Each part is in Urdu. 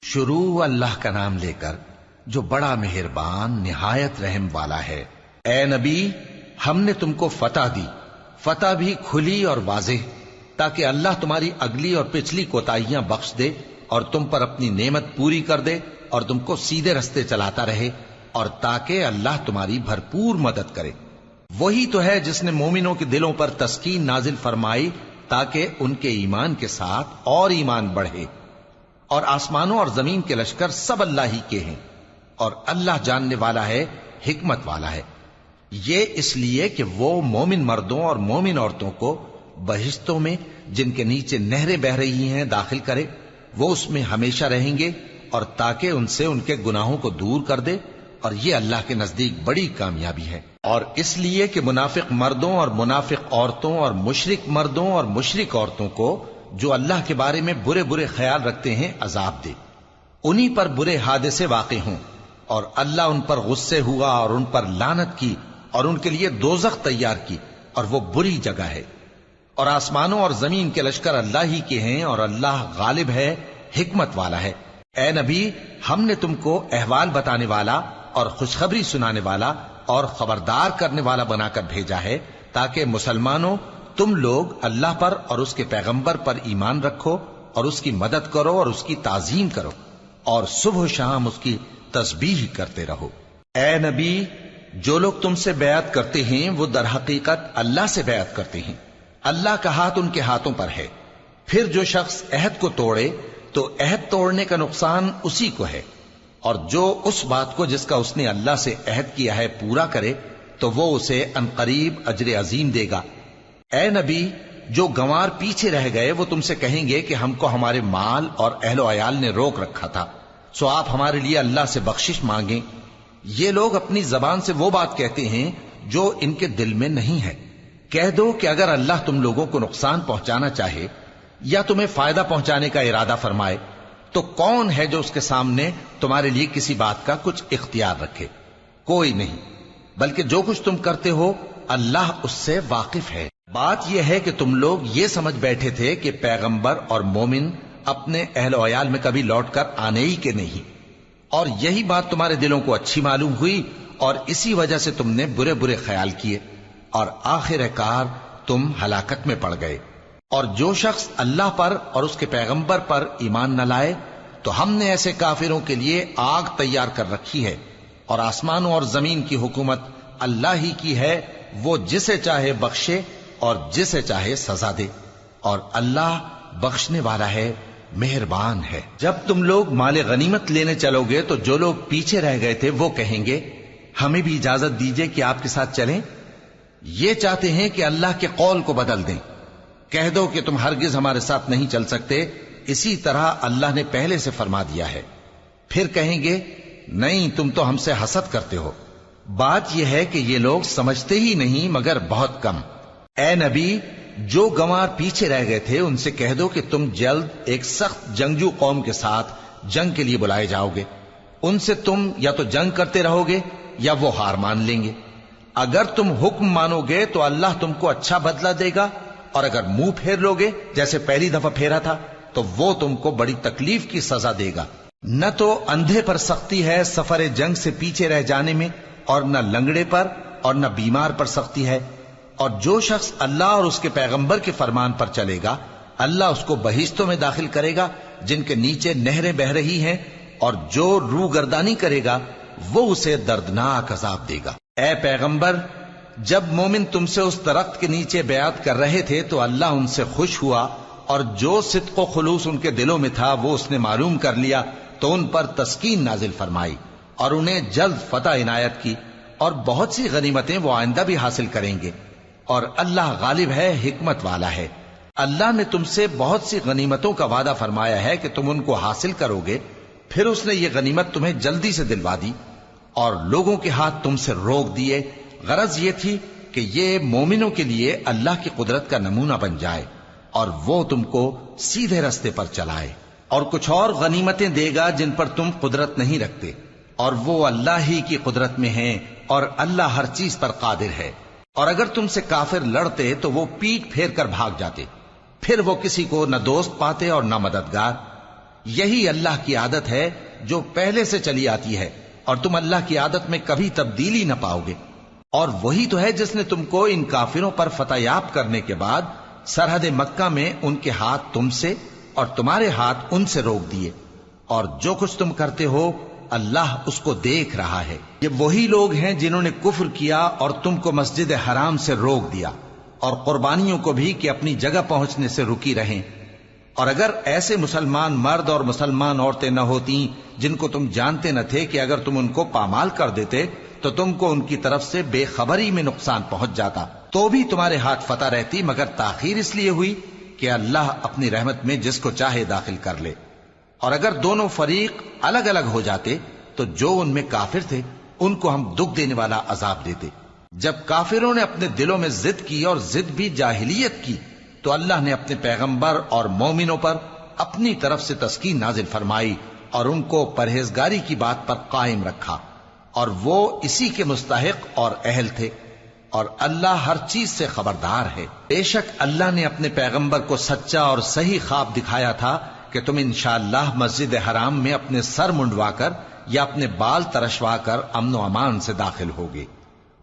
شروع اللہ کا نام لے کر جو بڑا مہربان نہایت رحم والا ہے۔ اے نبی، ہم نے تم کو فتح دی، فتح بھی کھلی اور واضح، تاکہ اللہ تمہاری اگلی اور پچھلی کوتاہیاں بخش دے اور تم پر اپنی نعمت پوری کر دے اور تم کو سیدھے رستے چلاتا رہے، اور تاکہ اللہ تمہاری بھرپور مدد کرے۔ وہی تو ہے جس نے مومنوں کے دلوں پر تسکین نازل فرمائی تاکہ ان کے ایمان کے ساتھ اور ایمان بڑھے، اور آسمانوں اور زمین کے لشکر سب اللہ ہی کے ہیں، اور اللہ جاننے والا ہے، حکمت والا ہے۔ یہ اس لیے کہ وہ مومن مردوں اور مومن عورتوں کو بہشتوں میں جن کے نیچے نہریں بہ رہی ہیں داخل کرے، وہ اس میں ہمیشہ رہیں گے، اور تاکہ ان سے ان کے گناہوں کو دور کر دے، اور یہ اللہ کے نزدیک بڑی کامیابی ہے۔ اور اس لیے کہ منافق مردوں اور منافق عورتوں اور مشرک مردوں اور مشرک عورتوں کو جو اللہ کے بارے میں برے برے خیال رکھتے ہیں عذاب دے، انہی پر برے حادثے واقع ہوں، اور اللہ ان پر غصے ہوا اور ان پر لعنت کی اور ان کے لیے دوزخ تیار کی، اور وہ بری جگہ ہے۔ اور آسمانوں اور زمین کے لشکر اللہ ہی کے ہیں، اور اللہ غالب ہے، حکمت والا ہے۔ اے نبی، ہم نے تم کو احوال بتانے والا اور خوشخبری سنانے والا اور خبردار کرنے والا بنا کر بھیجا ہے، تاکہ مسلمانوں تم لوگ اللہ پر اور اس کے پیغمبر پر ایمان رکھو اور اس کی مدد کرو اور اس کی تعظیم کرو، اور صبح و شام اس کی تسبیح کرتے رہو۔ اے نبی، جو لوگ تم سے بیعت کرتے ہیں وہ در حقیقت اللہ سے بیعت کرتے ہیں، اللہ کا ہاتھ ان کے ہاتھوں پر ہے۔ پھر جو شخص عہد کو توڑے تو عہد توڑنے کا نقصان اسی کو ہے، اور جو اس بات کو جس کا اس نے اللہ سے عہد کیا ہے پورا کرے تو وہ اسے عنقریب اجر عظیم دے گا۔ اے نبی، جو گنوار پیچھے رہ گئے وہ تم سے کہیں گے کہ ہم کو ہمارے مال اور اہل و عیال نے روک رکھا تھا، سو آپ ہمارے لیے اللہ سے بخشش مانگیں۔ یہ لوگ اپنی زبان سے وہ بات کہتے ہیں جو ان کے دل میں نہیں ہے۔ کہہ دو کہ اگر اللہ تم لوگوں کو نقصان پہنچانا چاہے یا تمہیں فائدہ پہنچانے کا ارادہ فرمائے تو کون ہے جو اس کے سامنے تمہارے لیے کسی بات کا کچھ اختیار رکھے؟ کوئی نہیں، بلکہ جو کچھ تم کرتے ہو اللہ اس سے واقف ہے۔ بات یہ ہے کہ تم لوگ یہ سمجھ بیٹھے تھے کہ پیغمبر اور مومن اپنے اہل و عیال میں کبھی لوٹ کر آنے ہی کے نہیں، اور یہی بات تمہارے دلوں کو اچھی معلوم ہوئی اور اسی وجہ سے تم نے برے برے خیال کیے، اور آخر کار تم ہلاکت میں پڑ گئے۔ اور جو شخص اللہ پر اور اس کے پیغمبر پر ایمان نہ لائے تو ہم نے ایسے کافروں کے لیے آگ تیار کر رکھی ہے، اور آسمانوں اور زمین کی حکومت اللہ ہی کی ہے، وہ جسے چاہے بخشے اور جسے چاہے سزا دے، اور اللہ بخشنے والا ہے، مہربان ہے۔ جب تم لوگ مال غنیمت لینے چلو گے تو جو لوگ پیچھے رہ گئے تھے وہ کہیں گے ہمیں بھی اجازت دیجئے کہ آپ کے ساتھ چلیں۔ یہ چاہتے ہیں کہ اللہ کے قول کو بدل دیں۔ کہہ دو کہ تم ہرگز ہمارے ساتھ نہیں چل سکتے، اسی طرح اللہ نے پہلے سے فرما دیا ہے۔ پھر کہیں گے نہیں، تم تو ہم سے حسد کرتے ہو۔ بات یہ ہے کہ یہ لوگ سمجھتے ہی نہیں مگر بہت کم۔ اے نبی، جو گنوار پیچھے رہ گئے تھے ان سے کہہ دو کہ تم جلد ایک سخت جنگجو قوم کے ساتھ جنگ کے لیے بلائے جاؤ گے، ان سے تم یا تو جنگ کرتے رہو گے یا وہ ہار مان لیں گے۔ اگر تم حکم مانو گے تو اللہ تم کو اچھا بدلہ دے گا، اور اگر منہ پھیر لو گے جیسے پہلی دفعہ پھیرا تھا تو وہ تم کو بڑی تکلیف کی سزا دے گا۔ نہ تو اندھے پر سختی ہے سفر جنگ سے پیچھے رہ جانے میں، اور نہ لنگڑے پر اور نہ بیمار پر سختی ہے۔ اور جو شخص اللہ اور اس کے پیغمبر کے فرمان پر چلے گا اللہ اس کو بہشتوں میں داخل کرے گا جن کے نیچے نہریں بہ رہی ہیں، اور جو روگردانی کرے گا وہ اسے دردناک عذاب دے گا۔ اے پیغمبر، جب مومن تم سے اس درخت کے نیچے بیعت کر رہے تھے تو اللہ ان سے خوش ہوا، اور جو صدق و خلوص ان کے دلوں میں تھا وہ اس نے معلوم کر لیا تو ان پر تسکین نازل فرمائی اور انہیں جلد فتح عنایت کی، اور بہت سی غنیمتیں وہ آئندہ بھی حاصل کریں گے، اور اللہ غالب ہے، حکمت والا ہے۔ اللہ نے تم سے بہت سی غنیمتوں کا وعدہ فرمایا ہے کہ تم ان کو حاصل کرو گے، پھر اس نے یہ غنیمت تمہیں جلدی سے دلوا دی اور لوگوں کے ہاتھ تم سے روک دیے۔ غرض یہ تھی کہ یہ مومنوں کے لیے اللہ کی قدرت کا نمونہ بن جائے اور وہ تم کو سیدھے رستے پر چلائے، اور کچھ اور غنیمتیں دے گا جن پر تم قدرت نہیں رکھتے، اور وہ اللہ ہی کی قدرت میں ہیں، اور اللہ ہر چیز پر قادر ہے۔ اور اگر تم سے کافر لڑتے تو وہ پیٹ پھیر کر بھاگ جاتے، پھر وہ کسی کو نہ دوست پاتے اور نہ مددگار۔ یہی اللہ کی عادت ہے جو پہلے سے چلی آتی ہے، اور تم اللہ کی عادت میں کبھی تبدیلی نہ پاؤ گے۔ اور وہی تو ہے جس نے تم کو ان کافروں پر فتح یاب کرنے کے بعد سرحد مکہ میں ان کے ہاتھ تم سے اور تمہارے ہاتھ ان سے روک دیے، اور جو کچھ تم کرتے ہو اللہ اس کو دیکھ رہا ہے۔ یہ وہی لوگ ہیں جنہوں نے کفر کیا اور تم کو مسجد حرام سے روک دیا، اور قربانیوں کو بھی کہ اپنی جگہ پہنچنے سے رکی رہیں۔ اور اگر ایسے مسلمان مرد اور مسلمان عورتیں نہ ہوتی جن کو تم جانتے نہ تھے کہ اگر تم ان کو پامال کر دیتے تو تم کو ان کی طرف سے بے خبری میں نقصان پہنچ جاتا، تو بھی تمہارے ہاتھ فتح رہتی، مگر تاخیر اس لیے ہوئی کہ اللہ اپنی رحمت میں جس کو چاہے داخل کر لے۔ اور اگر دونوں فریق الگ الگ ہو جاتے تو جو ان میں کافر تھے ان کو ہم دکھ دینے والا عذاب دیتے۔ جب کافروں نے اپنے دلوں میں ضد کی، اور ضد بھی جاہلیت کی، تو اللہ نے اپنے پیغمبر اور مومنوں پر اپنی طرف سے تسکین نازل فرمائی اور ان کو پرہیزگاری کی بات پر قائم رکھا، اور وہ اسی کے مستحق اور اہل تھے، اور اللہ ہر چیز سے خبردار ہے۔ بے شک اللہ نے اپنے پیغمبر کو سچا اور صحیح خواب دکھایا تھا کہ تم انشاءاللہ مسجد حرام میں اپنے سر منڈوا کر یا اپنے بال ترشوا کر امن و امان سے داخل ہوگے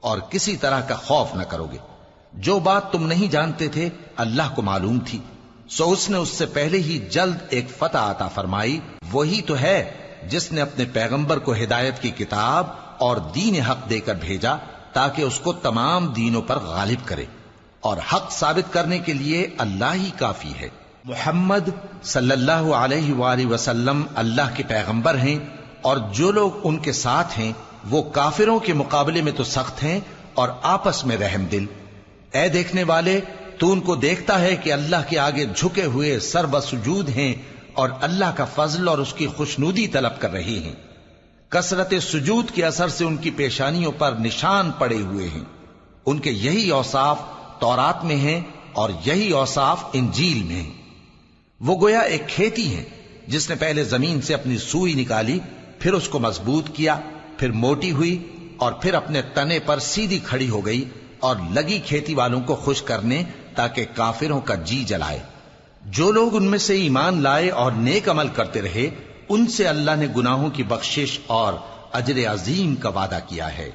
اور کسی طرح کا خوف نہ کرو گے۔ جو بات تم نہیں جانتے تھے اللہ کو معلوم تھی، سو اس نے اس سے پہلے ہی جلد ایک فتح عطا فرمائی۔ وہی تو ہے جس نے اپنے پیغمبر کو ہدایت کی کتاب اور دین حق دے کر بھیجا تاکہ اس کو تمام دینوں پر غالب کرے، اور حق ثابت کرنے کے لیے اللہ ہی کافی ہے۔ محمد صلی اللہ علیہ وآلہ وسلم اللہ کے پیغمبر ہیں، اور جو لوگ ان کے ساتھ ہیں وہ کافروں کے مقابلے میں تو سخت ہیں اور آپس میں رحم دل۔ اے دیکھنے والے، تو ان کو دیکھتا ہے کہ اللہ کے آگے جھکے ہوئے سر بسجود ہیں اور اللہ کا فضل اور اس کی خوشنودی طلب کر رہے ہیں۔ کثرت سجود کے اثر سے ان کی پیشانیوں پر نشان پڑے ہوئے ہیں۔ ان کے یہی اوصاف تورات میں ہیں اور یہی اوصاف انجیل میں ہیں۔ وہ گویا ایک کھیتی ہے جس نے پہلے زمین سے اپنی سوئی نکالی، پھر اس کو مضبوط کیا، پھر موٹی ہوئی، اور پھر اپنے تنے پر سیدھی کھڑی ہو گئی، اور لگی کھیتی والوں کو خوش کرنے تاکہ کافروں کا جی جلائے۔ جو لوگ ان میں سے ایمان لائے اور نیک عمل کرتے رہے ان سے اللہ نے گناہوں کی بخشش اور اجر عظیم کا وعدہ کیا ہے۔